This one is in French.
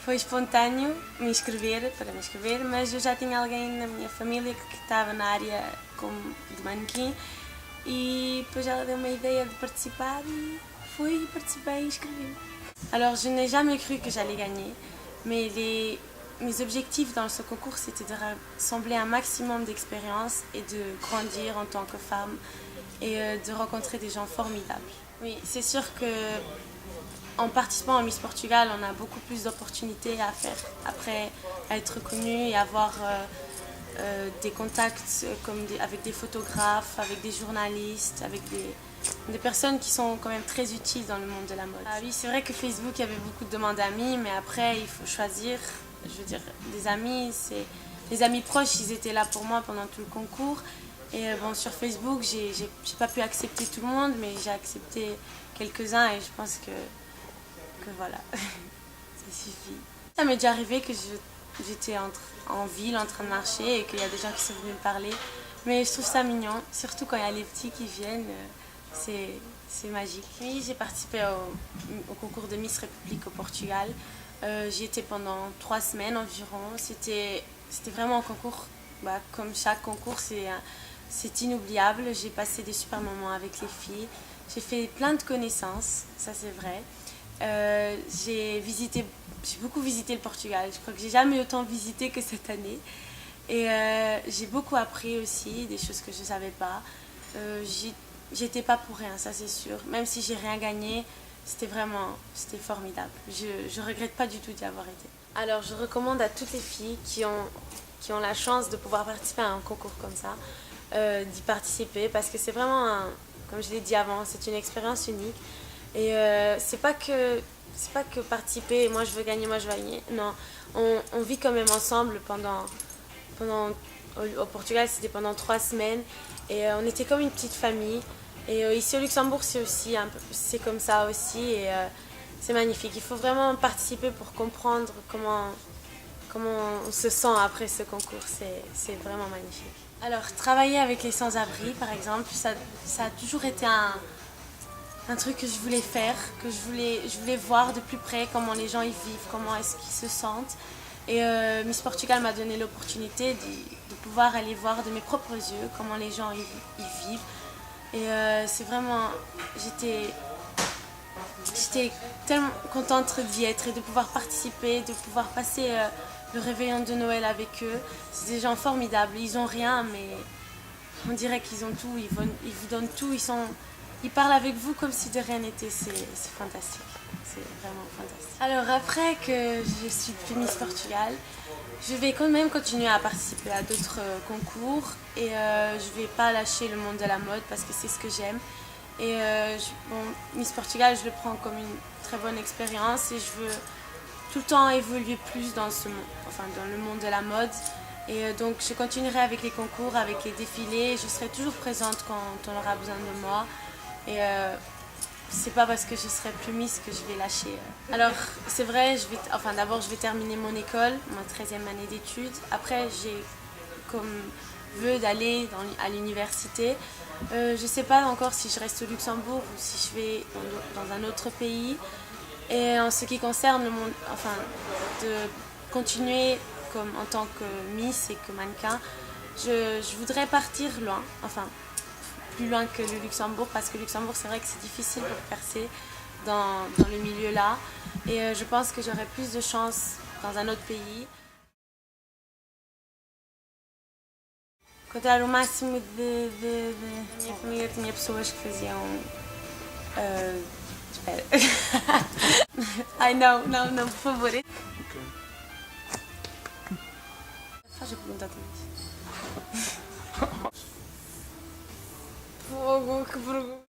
Foi espontâneo para me inscrever, mas eu já tinha alguém na minha família que estava na área de manequim e depois ela deu uma ideia de participer et fui, participei et inscrevi. Alors je n'ai jamais cru que j'allais gagner, mais mes objectifs dans ce concours c'était de rassembler un maximum d'expérience et de grandir en tant que femme et de rencontrer des gens formidables. Oui, c'est sûr que en participant à Miss Portugal, on a beaucoup plus d'opportunités à faire après à être connue et avoir des contacts avec des photographes, avec des journalistes, avec des personnes qui sont quand même très utiles dans le monde de la mode. Ah oui, c'est vrai que Facebook, il y avait beaucoup de demandes d'amis, mais après, il faut choisir. Je veux dire, des amis, les amis proches, ils étaient là pour moi pendant tout le concours. Et bon, sur Facebook, j'ai pas pu accepter tout le monde, mais j'ai accepté quelques-uns et je pense que voilà, ça suffit. Ça m'est déjà arrivé que j'étais en ville en train de marcher et qu'il y a des gens qui sont venus me parler. Mais je trouve ça mignon, surtout quand il y a les petits qui viennent, c'est magique. Oui, j'ai participé au concours de Miss République au Portugal. J'y étais pendant 3 semaines environ. C'était vraiment un concours, comme chaque concours, c'est inoubliable. J'ai passé des super moments avec les filles. J'ai fait plein de connaissances, ça c'est vrai. J'ai beaucoup visité le Portugal. Je crois que j'ai jamais autant visité que cette année. Et j'ai beaucoup appris aussi, des choses que je ne savais pas. J'étais pas pour rien, ça c'est sûr. Même si j'ai rien gagné, c'était formidable. Je regrette pas du tout d'y avoir été. Alors je recommande à toutes les filles qui ont la chance de pouvoir participer à un concours comme ça, d'y participer parce que c'est vraiment, comme je l'ai dit avant, c'est une expérience unique. Et c'est pas que participer, moi je veux gagner, moi je veux gagner. Non, on vit quand même ensemble au Portugal, c'était pendant 3 semaines et on était comme une petite famille. Et ici au Luxembourg, c'est comme ça aussi et c'est magnifique. Il faut vraiment participer pour comprendre comment on se sent après ce concours. C'est vraiment magnifique. Alors, travailler avec les sans-abri, par exemple, ça a toujours été un truc que je voulais faire, que je voulais voir de plus près comment les gens y vivent, comment est-ce qu'ils se sentent. Et Miss Portugal m'a donné l'opportunité de pouvoir aller voir de mes propres yeux comment les gens y vivent. Et c'est vraiment, j'étais tellement contente d'y être et de pouvoir participer, de pouvoir passer le réveillon de Noël avec eux. C'est des gens formidables, ils ont rien mais on dirait qu'ils ont tout, ils vous donnent tout, ils parlent avec vous comme si de rien n'était, c'est fantastique, c'est vraiment fantastique. Alors après que je suis Miss Portugal, je vais quand même continuer à participer à d'autres concours et je vais pas lâcher le monde de la mode parce que c'est ce que j'aime. Et Miss Portugal, je le prends comme une très bonne expérience et je veux tout le temps évoluer plus dans le monde de la mode. Et donc je continuerai avec les concours, avec les défilés, je serai toujours présente quand on aura besoin de moi. Et c'est pas parce que je serai plus Miss que je vais lâcher. Alors c'est vrai, d'abord je vais terminer mon école, ma 13e année d'études. Après j'ai comme vœu d'aller à l'université. Je sais pas encore si je reste au Luxembourg ou si je vais dans un autre pays. Et en ce qui concerne le monde, de continuer en tant que Miss et que mannequin, je voudrais partir loin, plus loin que le Luxembourg parce que le Luxembourg c'est vrai que c'est difficile pour percer dans le milieu là et je pense que j'aurai plus de chance dans un autre pays. Quando era o máximo da minha família tinha pessoas que faziam espera. Ai não, por favor. Ok. Faz a pergunta outra vez. Fogo, que vergonha.